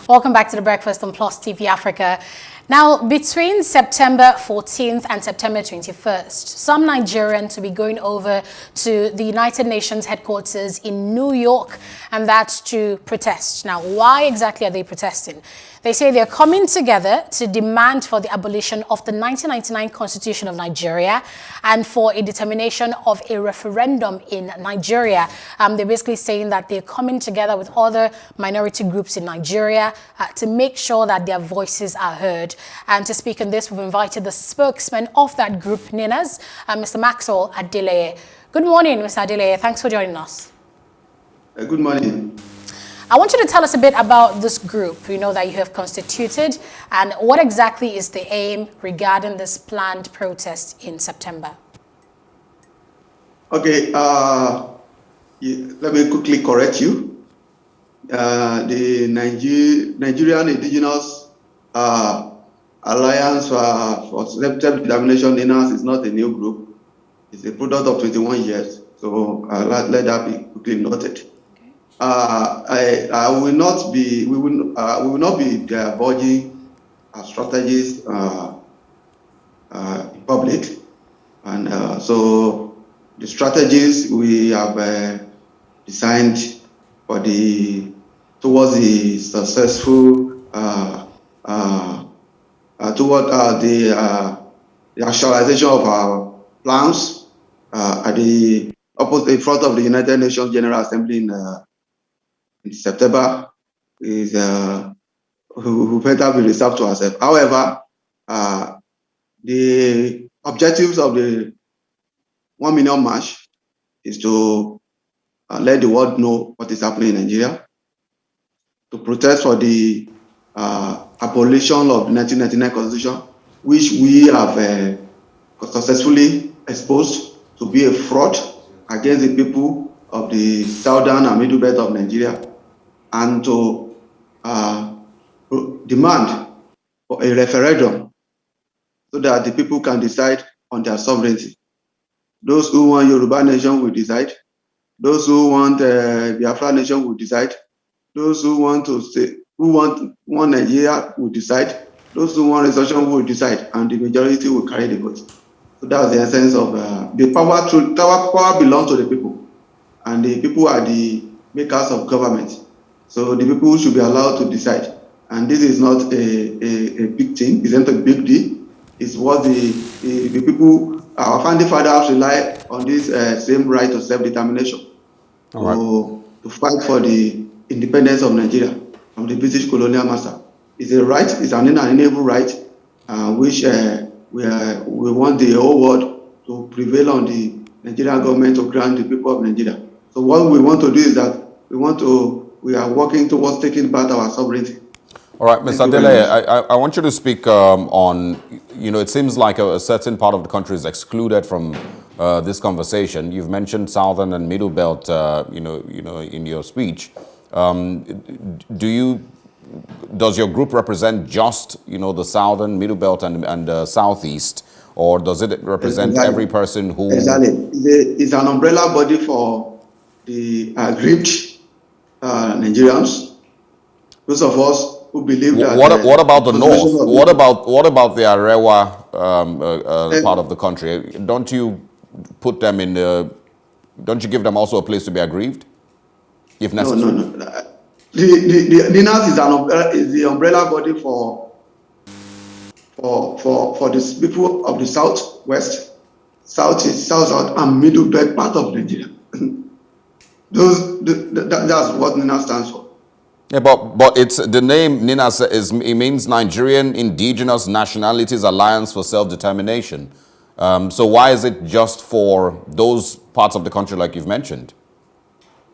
Welcome back to the Breakfast on Plus TV Africa. Now, between September 14th and September 21st, some Nigerians will be going over to the United Nations headquarters in New York, and that's to protest. Now, why exactly are they protesting? They say they're coming together to demand for the abolition of the 1999 Constitution of Nigeria and for a determination of a referendum in Nigeria. They're basically saying that they're coming together with other minority groups in Nigeria to make sure that their voices are heard. And to speak on this, we've invited the spokesman of that group, NINAS, Mr. Maxwell Adeleye. Good morning, Mr. Adeleye. Thanks for joining us. Good morning. I want you to tell us a bit about this group, that you have constituted, and what exactly is the aim regarding this planned protest in September? Okay, let me quickly correct you. The Nigerian Indigenous Alliance for Self-Determination, NINAS, is not a new group. It's a product of 21 years, so let that be quickly noted. I will not be. We will not be divulging strategies in public, and so the strategies we have designed for towards the successful toward the actualization of our plans at the opposite front of the United Nations General Assembly in September is who better be reserved to ourselves. However, the objectives of the 1 million march is to let the world know what is happening in Nigeria, to protest for the abolition of the 1999 Constitution, which we have successfully exposed to be a fraud against the people of the southern and middle belt of Nigeria, and to demand for a referendum so that the people can decide on their sovereignty. Those who want Yoruba nation will decide. Those who want Biafra nation will decide. Those who want want Nigeria will decide. Those who want restoration will decide, and the majority will carry the vote. So that's the essence of the power. Power belongs to the people, and the people are the makers of government. So the people should be allowed to decide. And this is not a big thing. It's not a big deal. It's what the people, our founding fathers, rely on this same right to self-determination to fight for the independence of Nigeria from the British colonial master. It's a right. It's an inalienable right, which we want the whole world to prevail on the Nigerian government to grant the people of Nigeria. So what we want to do is that we are working towards taking back our sovereignty. All right, Mr. Adeleye, I want you to speak on, it seems like a certain part of the country is excluded from this conversation. You've mentioned Southern and Middle Belt, in your speech. Does your group represent just, the Southern, Middle Belt, and Southeast, or does it represent every person who? Exactly. It's an umbrella body for the aggrieved Nigerians, those of us who believe that. What about the North? What about the Arewa part of the country? Don't you put them in don't you give them also a place to be aggrieved, if necessary? No. The NINAS is the umbrella body for the people of the Southwest, Southeast, South, and Middle Belt part of Nigeria. That's what NINAS stands for. Yeah, but it's the name NINAS it means Nigerian Indigenous Nationalities Alliance for Self-Determination. So why is it just for those parts of the country like you've mentioned?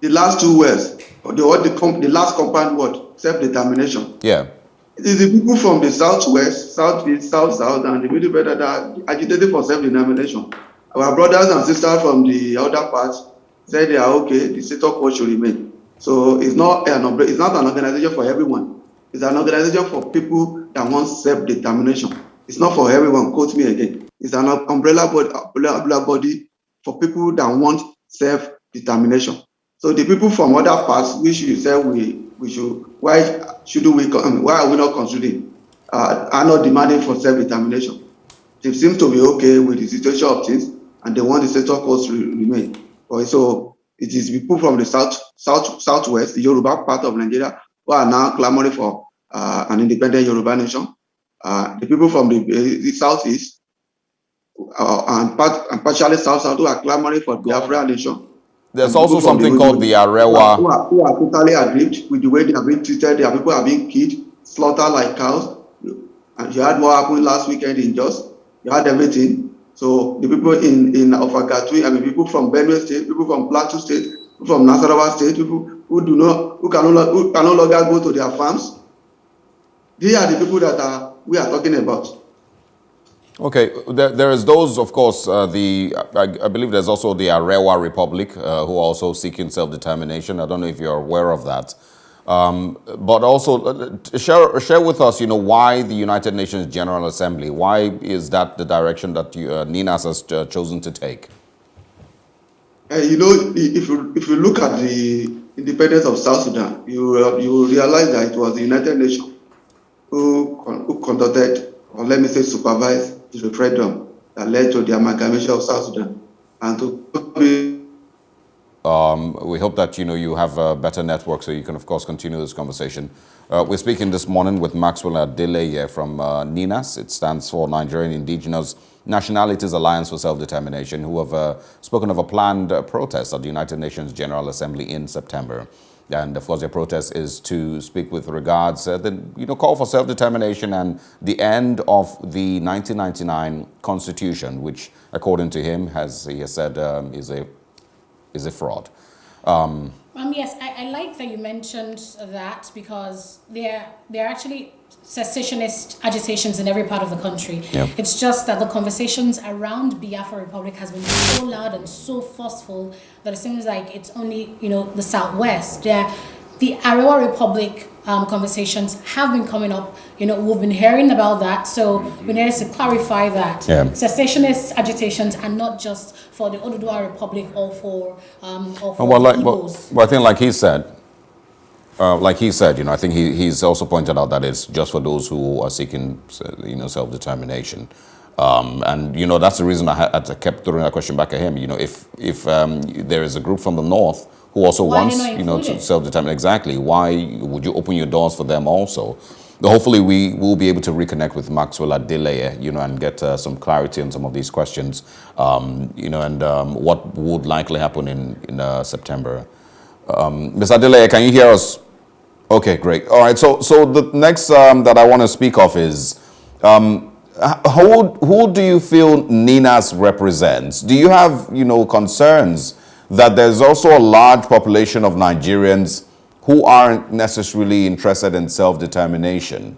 The last two words, the last compound word, self-determination. Yeah. It is the people from the Southwest, Southeast, South, and the Middle Belt that are agitating for self-determination. Our brothers and sisters from the other parts said they are okay, the status quo should remain. So it's not an organization for everyone. It's an organization for people that want self-determination. It's not for everyone, quote me again. It's an umbrella body for people that want self-determination. So the people from other parts, which you said we should, why why are we not considering, are not demanding for self-determination? It seems to be okay with the situation of things, and they want the status quo to remain. So it is people from the southwest, the Yoruba part of Nigeria, who are now clamoring for an independent Yoruba nation. The people from the southeast and partially south who are clamoring for Biafra nation. There's also something called the Arewa. Who are totally aggrieved with the way they are being treated. Their people are being killed, slaughtered like cows. And you had what happened last weekend in Jos. You had everything. So the people in Ofagatui, people from Benue State, people from Plateau State, people from Nasarawa State, people who can no longer go to their farms. These are the people that we are talking about. Okay, there is those, of course, I believe there's also the Arewa Republic, who are also seeking self-determination. I don't know if you're aware of that. But also, share with us, why the United Nations General Assembly, why is that the direction that NINAS has chosen to take? If you look at the independence of South Sudan, you will realize that it was the United Nations who conducted, or let me say supervised, the referendum that led to the amalgamation of South Sudan. And we hope that you have a better network so you can, of course, continue this conversation. We're speaking this morning with Maxwell Adeleye from NINAS. It stands for Nigerian Indigenous Nationalities Alliance for Self-Determination, who have spoken of a planned protest at the United Nations General Assembly in September. And of course, their protest is to speak with regards the call for self-determination and the end of the 1999 Constitution, which, according to him, he has said is a fraud. Yes, I like that you mentioned that, because there are actually secessionist agitations in every part of the country. Yep. It's just that the conversations around Biafra Republic has been so loud and so forceful that it seems like it's only the Southwest. The Arewa Republic conversations have been coming up. We've been hearing about that, so we need to clarify that. Yeah. Secessionist agitations are not just for the Oduduwa Republic or for Igbos. Well, I think, like he said, I think he's also pointed out that it's just for those who are seeking, self-determination. And that's the reason I kept throwing that question back at him. If there is a group from the north who also wants, to self-determine, exactly, why would you open your doors for them also? But hopefully we will be able to reconnect with Maxwell Adeleye, and get some clarity on some of these questions, and what would likely happen in September. Ms. Adeleye, can you hear us? Okay, great. All right, so the next that I want to speak of is, who do you feel NINAS represents? Do you have, concerns that there's also a large population of Nigerians who aren't necessarily interested in self-determination?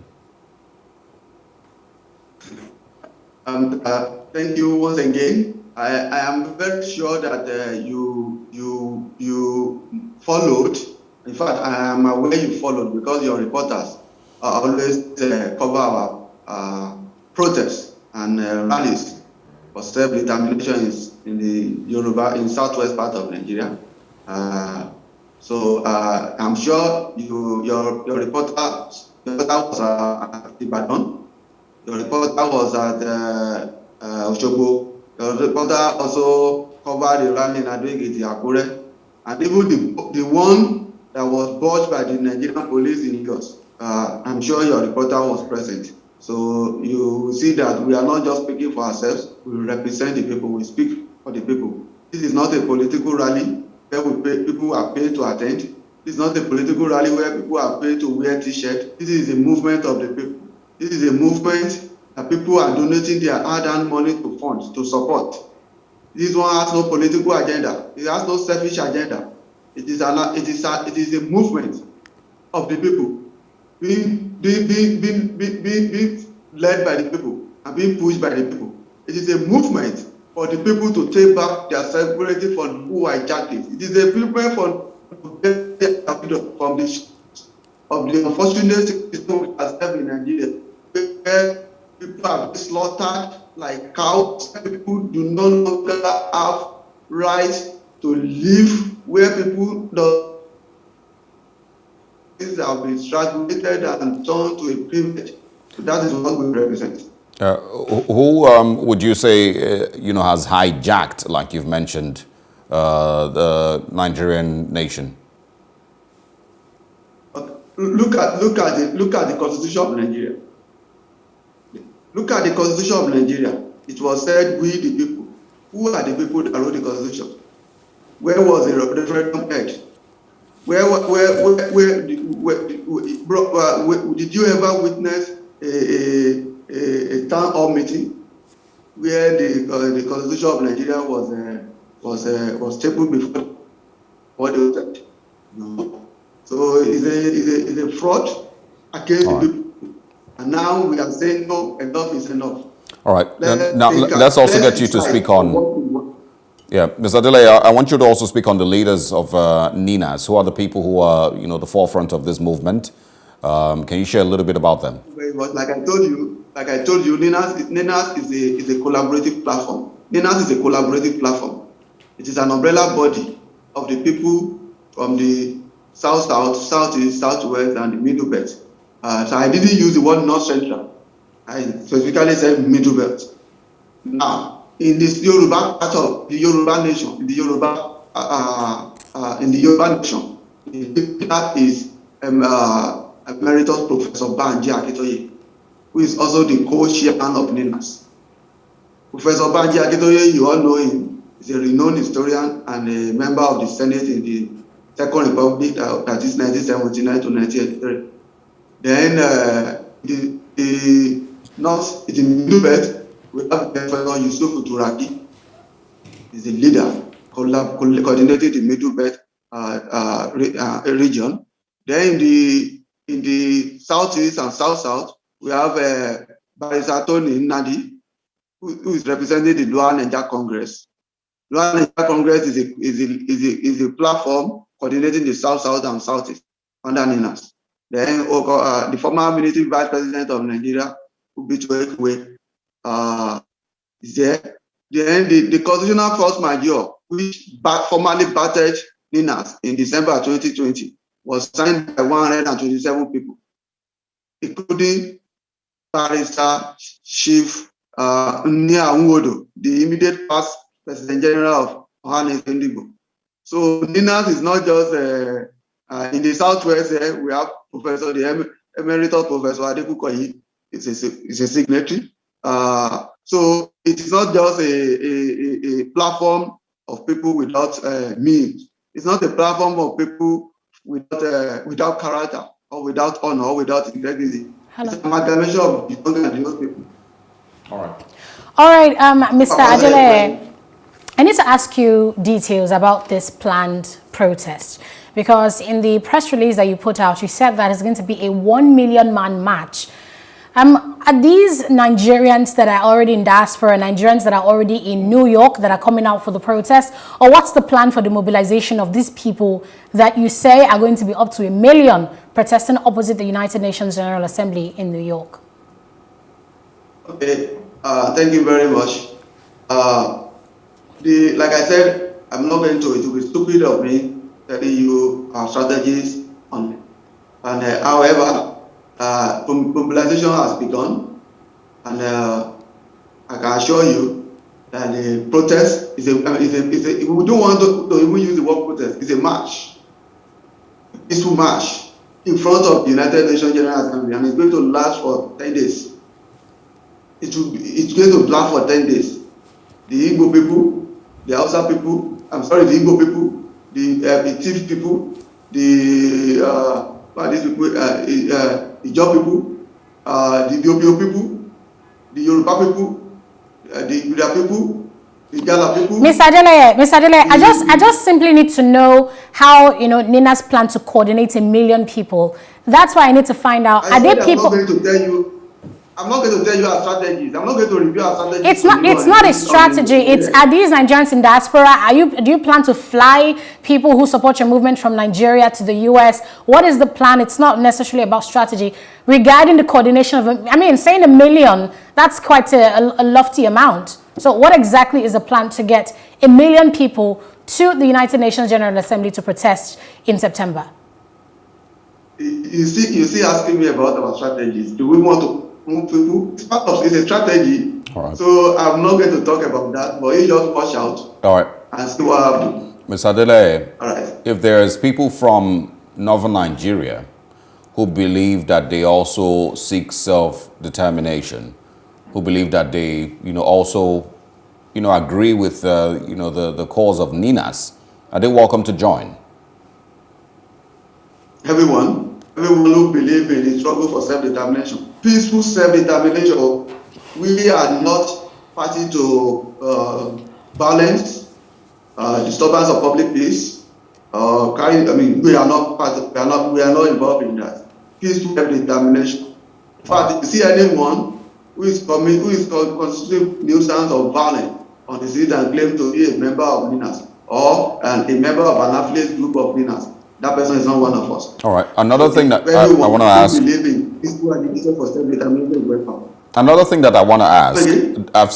Thank you once again. I am very sure that you followed. In fact, I am aware you followed, because your reporters always cover our protests and rallies for self-determination in the Yoruba, in southwest part of Nigeria. So I'm sure your reporter was at Ibadan. Your reporter was at Osogbo. Your reporter also covered the rally in Ado-Ekiti, Akure, and even the one that was bought by the Nigerian police in Lagos. I'm sure your reporter was present. So you see that we are not just speaking for ourselves, we represent the people, we speak for the people. This is not a political rally where people are paid to attend. This is not a political rally where people are paid to wear t-shirts. This is a movement of the people. This is a movement that people are donating their hard-earned money to fund, to support. This one has no political agenda. It has no selfish agenda. It is a movement of the people being led by the people and being pushed by the people. It is a movement for the people to take back their sovereignty from who hijacked it. It is a movement from the unfortunate situation as well in Nigeria, where people are slaughtered like cows. People do no longer have rights to live where people don't. resources have been strangulated and turned to a privilege. So that is what we represent. Who would you say, has hijacked, like you've mentioned, the Nigerian nation? Look at the Constitution of Nigeria. Look at the Constitution of Nigeria. It was said, "We the people." Who are the people that wrote the Constitution? Where was the referendum held? Did you ever witness a town hall meeting where the Constitution of Nigeria was tabled before what they said? No. So it's a fraud against the people. And now we are saying no, enough is enough. All right. Now let's also get you to speak on. Yeah, Ms. Adeleye, I want you to also speak on the leaders of NINAS. Who are the people who are, the forefront of this movement? Can you share a little bit about them? But like I told you, NINAS is a collaborative platform. NINAS is a collaborative platform. It is an umbrella body of the people from the south, southeast, southwest, and the middle belt. So I didn't use the word north central. I specifically said middle belt. Now, in this Yoruba part of the Yoruba nation, that is Emeritus Professor Banji Akitoye, who is also the co-chairman of NINAS. Professor Banji Akitoye, you all know him, is a renowned historian and a member of the Senate in the Second Republic, that is 1979 to 1983. Then the north, in the middle belt, we have Professor Yusuf Turaki. He's the leader, coordinated the middle belt region. Then in the southeast and south, we have Barrister Tony Nadi, who is representing the Lower Niger Congress. Lower Niger Congress is a platform coordinating the south and southeast under NINAS. Then the former military vice president of Nigeria, Ubichwe Ekwe, is there. Then the constitutional force majeure, which formally battered NINAS in December 2020, was signed by 127 people, including Barrister Chief Nia Nwodo, the immediate past President General of Ohanaeze Ndigbo. So NINAS is not just in the southwest. We have Professor the Emeritus Professor Adekukoyi. It's a signatory. So it is not just a platform of people without means. It's not a platform of people without character or without honor or without integrity. Hello. It's an amalgamation of the UNGA and those people. All right, Mr. Adeleye, I need to ask you details about this planned protest, because in the press release that you put out, you said that it's going to be a 1 million man march. Are these Nigerians that are already in diaspora, Nigerians that are already in New York that are coming out for the protest? Or what's the plan for the mobilization of these people that you say are going to be up to 1 million protesting opposite the United Nations General Assembly in New York? Okay, thank you very much. Like I said, I'm not going to, it will be stupid of me telling you our strategies on it. And however, mobilization has begun, and I can assure you that the protest is a we don't want to even use the word protest. It's a march, a peaceful march in front of the United Nations General Assembly, and it's going to last for 10 days. It's going to last for 10 days. The Igbo people, the Hausa people, the Igbo people, the Tiv people, the Ijaw people, the Biobio people, the Yoruba people, the Buda people, the Gala people. Mr. Adeleye, I just simply need to know how NINAS plan to coordinate 1 million people. That's why I need to find out. Are there people? I'm not going to tell you our strategies. I'm not going to review our strategies. It's not a strategy. Are these Nigerians in diaspora? Do you plan to fly people who support your movement from Nigeria to the US? What is the plan? It's not necessarily about strategy. Regarding the coordination of, saying 1 million, that's quite a lofty amount. So what exactly is the plan to get 1 million people to the United Nations General Assembly to protest in September? You see asking me about our strategies. Do we want to move people? It's a strategy. All right. So I'm not going to talk about that, but you just watch out. All right. And see what happens. Mr. Adeleye, All right. if there's people from northern Nigeria who believe that they also seek self-determination, who believe that they, also, agree with, the cause of Ninas, are they welcome to join? Everyone who believes in the struggle for self-determination, peaceful self-determination. We are not party to violence, disturbance of public peace. We are not involved in that. Peaceful self-determination. In fact, if you see anyone who is constituting nuisance or violence on the street and claim to be a member of Ninas or a member of an affiliate group of Ninas, that person is not one of us. All right. Another thing that I want to ask. Another thing that I want to ask. I've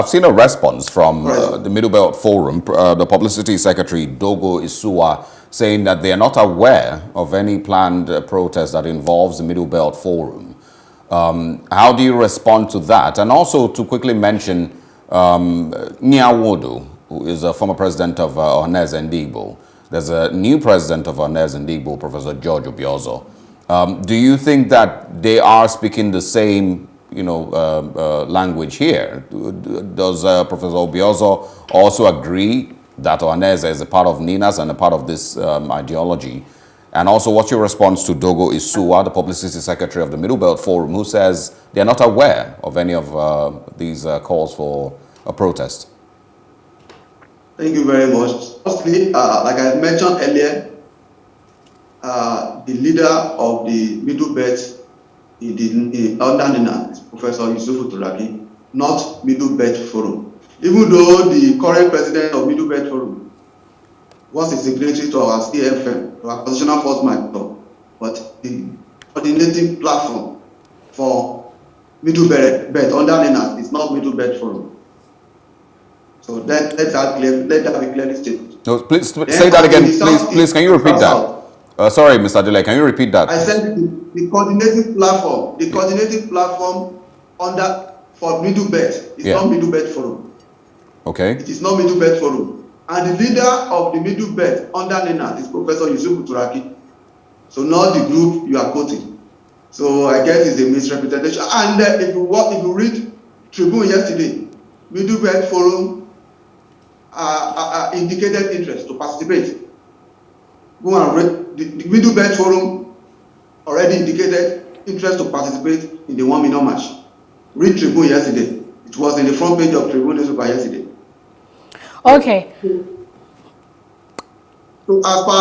seen a response from the Middle Belt Forum, the publicity secretary Dogo Isuwa, saying that they are not aware of any planned protest that involves the Middle Belt Forum. How do you respond to that? And also to quickly mention Nyawodo, who is a former president of Ohaneze Ndigbo. There's a new president of Ohaneze Ndigbo, Professor George Obiozo. Do you think that they are speaking the same, language here? Does Professor Obiozo also agree that Ohaneze is a part of Ninas and a part of this ideology? And also, what's your response to Dogo Isuwa, the publicity secretary of the Middle Belt Forum, who says they're not aware of any of these calls for a protest? Thank you very much. Firstly, like I mentioned earlier, the leader of the Middle Belt under Nina is Professor Yusufu Turaki, not Middle Belt Forum. Even though the current president of Middle Belt Forum was a signatory to our CFM, to our Constitutional Force Matter, but the coordinating platform for Middle Belt under Nina is not Middle Belt Forum. So let that be clearly stated. No, please say that again. Please, can you repeat that? Sorry, Mr. Adeleye, can you repeat that? I said the coordinating platform for Middle Belt is not Middle Belt Forum. Okay. It is not Middle Belt Forum. And the leader of the Middle Belt under NENA is Professor Yusufu Turaki. So not the group you are quoting. So I guess it's a misrepresentation. And if you read Tribune yesterday, Middle Belt Forum indicated interest to participate. Go and read the Middle Belt Forum already indicated interest to participate in the 1 million march. Read Tribune yesterday. It was in the front page of Tribune newspaper yesterday. Okay. So as per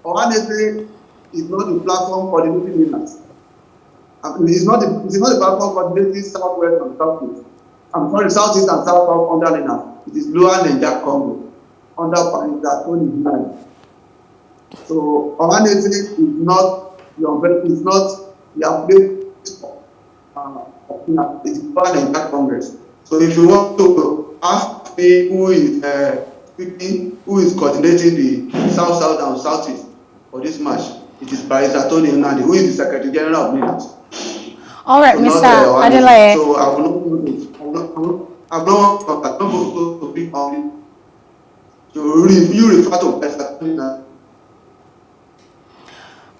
Ohaneze is not the platform coordinating winners. It's not the platform coordinating Southwest and Southeast. I'm sorry, Southeast and South under Nina. It is Lower Niger Congo under Panisatoni Line. So Ohaneze is not the affiliate of it is Lower Niger Congress. So if you want to ask me who is coordinating the South and Southeast for this match, it is Panisatoni Line, who is the Secretary General of Nina. All right, so Mr. Adeleye. So I will not do this. I'm not going to be on it. So you refer to Panisatoni.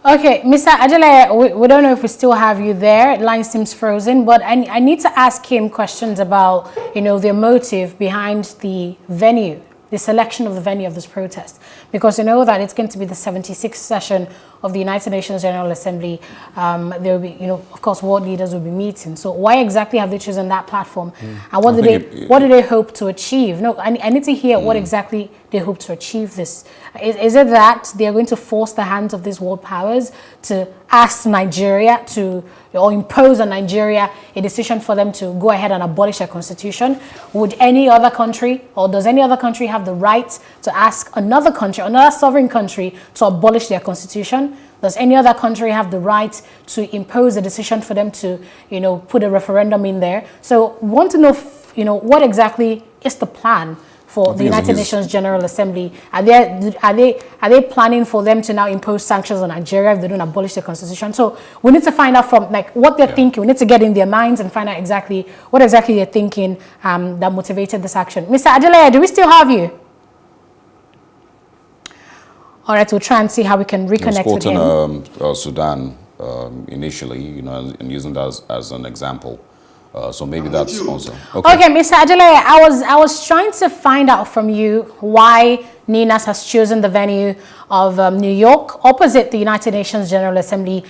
Okay, Mr. Adeleye, we don't know if we still have you there. Line seems frozen, but I need to ask him questions about, the motive behind the venue, the selection of the venue of this protest, because you know that it's going to be the 76th session of the United Nations General Assembly. There will be, of course, world leaders will be meeting. So why exactly have they chosen that platform? And what do they hope to achieve? No, I need to hear what exactly they hope to achieve this. Is it that they are going to force the hands of these world powers to ask Nigeria or impose on Nigeria a decision for them to go ahead and abolish their constitution? Would any other country, or does any other country have the right to ask another country, another sovereign country, to abolish their constitution? Does any other country have the right to impose a decision for them to, put a referendum in there? So want to know, what exactly is the plan for the United Nations General Assembly? Are they planning for them to now impose sanctions on Nigeria if they don't abolish the constitution? So we need to find out from like what they're thinking. We need to get in their minds and find out exactly what exactly they're thinking that motivated this action. Mr. Adeleye, do we still have you? All right, we'll try and see how we can reconnect with him. Quoting Sudan initially, you know, and using that as an example. So maybe that's also okay. Mr. Adeleye, I was trying to find out from you why NINAS has chosen the venue of New York opposite the United Nations General Assembly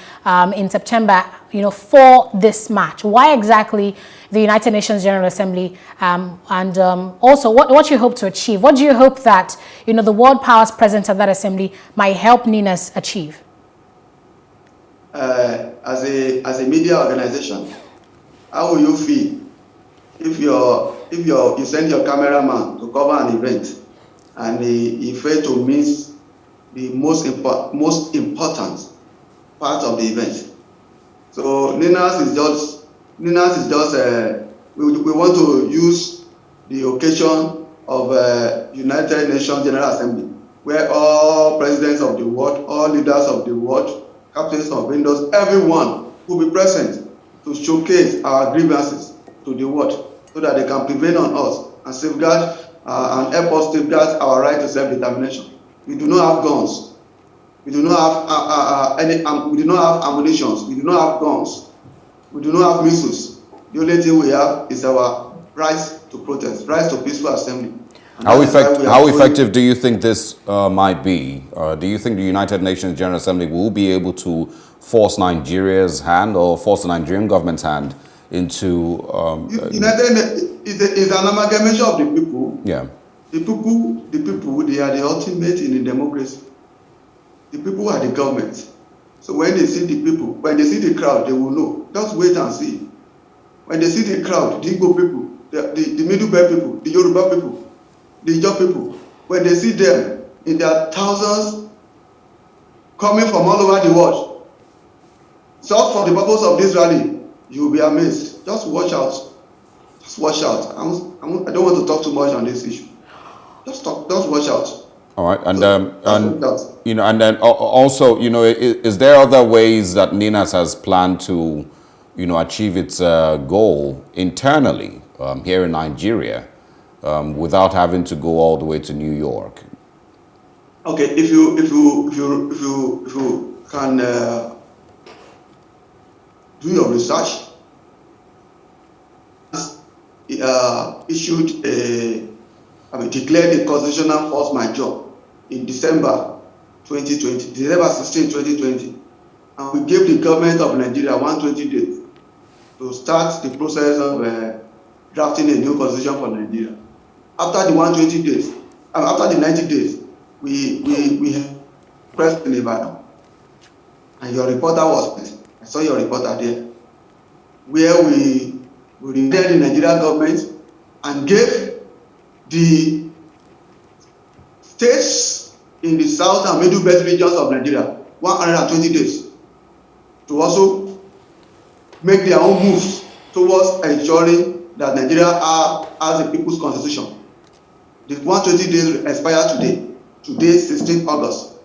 in September, you know, for this match. Why exactly the United Nations General Assembly, and also what you hope to achieve? What do you hope that, you know, the world powers present at that assembly might help NINAS achieve? As a media organization, how will you feel if you send your cameraman to cover an event and he failed to miss the most important part of the event? So NINAS is just we want to use the occasion of United Nations General Assembly, where all presidents of the world, all leaders of the world, captains of windows, everyone will be present to showcase our grievances to the world so that they can prevail on us and safeguard and help us safeguard our right to self-determination. We do not have guns. We do not have we do not have ammunition. We do not have guns. We do not have missiles. The only thing we have is our rights to protest, rights to peaceful assembly. How effective do you think this might be? Do you think the United Nations General Assembly will be able to force Nigeria's hand or force the Nigerian government's hand into... United is an amalgamation of the people. Yeah. The people, they are the ultimate in the democracy. The people are the government. So when they see the people, when they see the crowd, they will know. Just wait and see. When they see the crowd, the Igbo people, the Middle Belt people, the Yoruba people, the Ijaw people, when they see them in their thousands coming from all over the world, so for the purpose of this rally, you will be amazed. Just watch out. Just watch out. I don't want to talk too much on this issue. Just watch out. All right, and you know, and then also, you know, is there other ways that NINAS has planned to, you know, achieve its goal internally here in Nigeria without having to go all the way to New York? Okay, if you can do your research, issued declared a constitutional force majeure in December 2020, December 16, 2020, and we gave the government of Nigeria 120 days to start the process of drafting a new constitution for Nigeria. After the 120 days, after the 90 days, we pressed in Ibadan, and your reporter was present. I saw your reporter there, where we reminded the Nigerian government and gave the states in the south and middle belt regions of Nigeria 120 days to also make their own moves towards ensuring that Nigeria has a people's constitution. The 120 days expire today. Today, 16th August.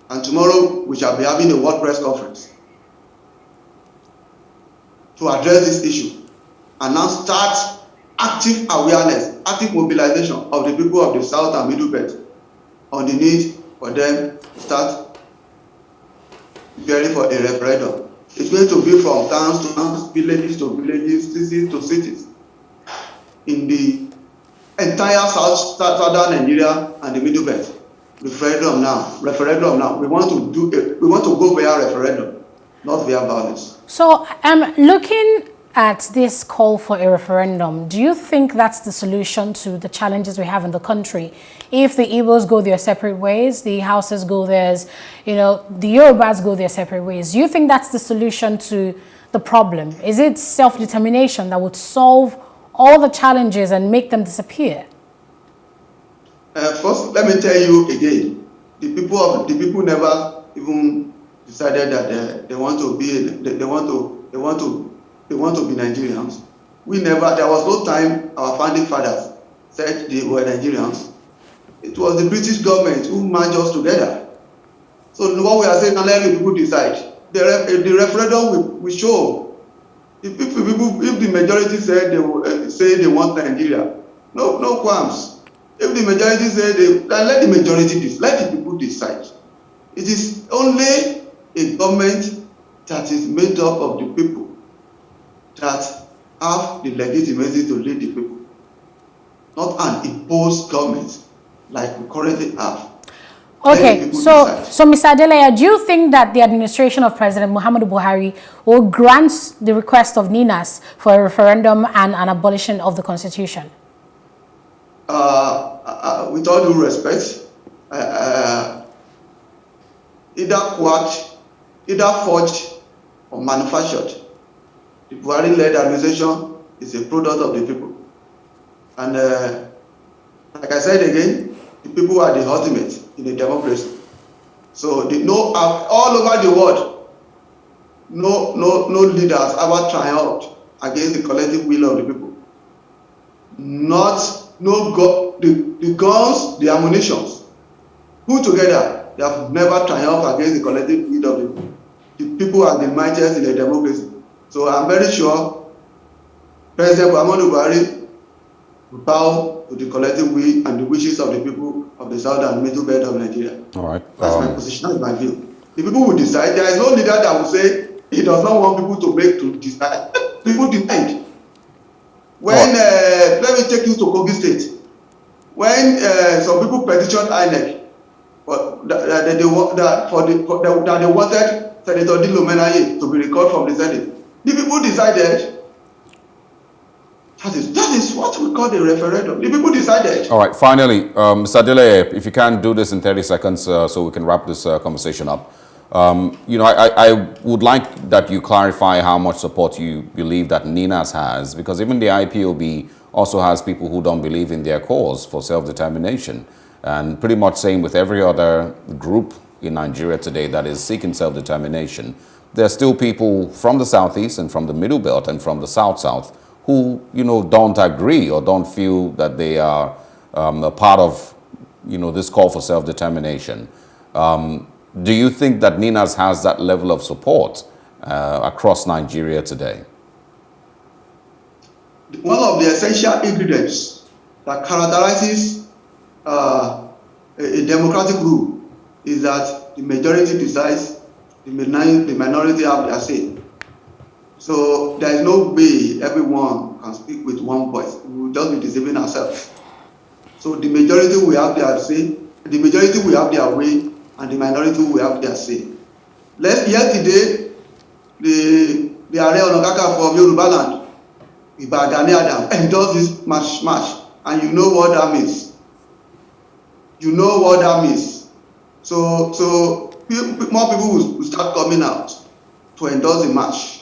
And tomorrow, we shall be having a World Press Conference to address this issue and now start active awareness, active mobilization of the people of the South and Middle Belt on the need for them to start preparing for a referendum. It's going to be from towns to towns, villages to villages, cities to cities, in the entire southern Nigeria and the Middle Belt. Referendum now. We want to go via referendum, not via violence. So, looking at this call for a referendum, do you think that's the solution to the challenges we have in the country? If the Igbos go their separate ways, the Hausas go theirs, you know, the Yorubas go their separate ways, do you think that's the solution to the problem? Is it self-determination that would solve all the challenges and make them disappear? First, let me tell you again, the people never even decided that they want to be Nigerians. There was no time our founding fathers said they were Nigerians. It was the British government who merged us together. So what we are saying, now let the people decide. The referendum will show. If the majority say they want Nigeria, no qualms. If the majority say let the majority decide, let the people decide. It is only a government that is made up of the people that have the legitimacy to lead the people, not an imposed government like we currently have. Okay, so Mr. Adeleye, do you think that the administration of President Muhammadu Buhari will grant the request of NINAS for a referendum and an abolition of the constitution? With all due respect, either quacked, either forged or manufactured, the Buhari-led administration is a product of the people. And like I said again, the people are the ultimate in a democracy. So all over the world, no leaders ever triumphed against the collective will of the people. The guns, the ammunitions, put together, they have never triumphed against the collective will of the people. The people are the mightiest in a democracy. So I'm very sure President Muhammadu Buhari will bow to the collective will and the wishes of the people of the south and middle belt of Nigeria. All right. That's my position, that's my view. The people will decide. There is no leader that will say he does not want people to decide. People decide. When let me take you to Kogi State. When some people petitioned INEC that they wanted Senator Dilo Menaye to be recalled from the Senate, the people decided. That is what we call the referendum. The people decided. All right. Finally, Mr. Adeleye, if you can do this in 30 seconds so we can wrap this conversation up. I would like that you clarify how much support you believe that NINAS has, because even the IPOB also has people who don't believe in their cause for self-determination. And pretty much same with every other group in Nigeria today that is seeking self-determination. There are still people from the southeast and from the middle belt and from the south-south who, don't agree or don't feel that they are a part of, this call for self-determination. Do you think that NINAS has that level of support across Nigeria today? One of the essential ingredients that characterizes a democratic rule is that the majority decides, the minority have their say. So there is no way everyone can speak with one voice. We will just be deceiving ourselves. So the majority will have their say, the majority will have their way, and the minority will have their say. Yesterday, the Ààrẹ Ọ̀nà Kakanfò of Yoruba land, Ìbà Gani Adams, endorsed this march, and you know what that means. You know what that means. So more people will start coming out to endorse the march.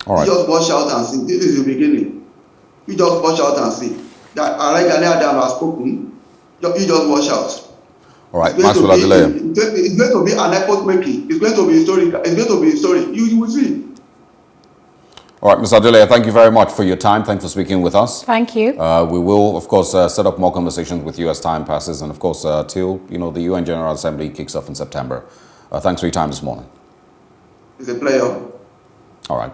All right. You just watch out and see. This is the beginning. You just watch out and see. That Ààrẹ Gani Adams has spoken. You just watch out. All right, Maxwell Adeleye. It's going to be an epoch making. It's going to be historical. It's going to be historic. You will see. All right, Mr. Adeleye, thank you very much for your time. Thanks for speaking with us. Thank you. We will, of course, set up more conversations with you as time passes, and of course, till the UN General Assembly kicks off in September. Thanks for your time this morning. It's a pleasure. All right.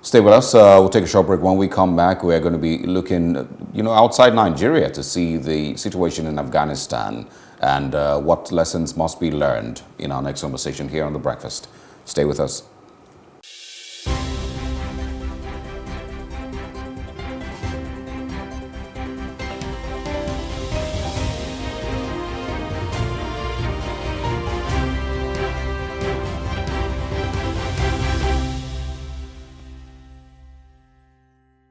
Stay with us. We'll take a short break. When we come back, we're going to be looking, outside Nigeria to see the situation in Afghanistan and what lessons must be learned in our next conversation here on The Breakfast. Stay with us.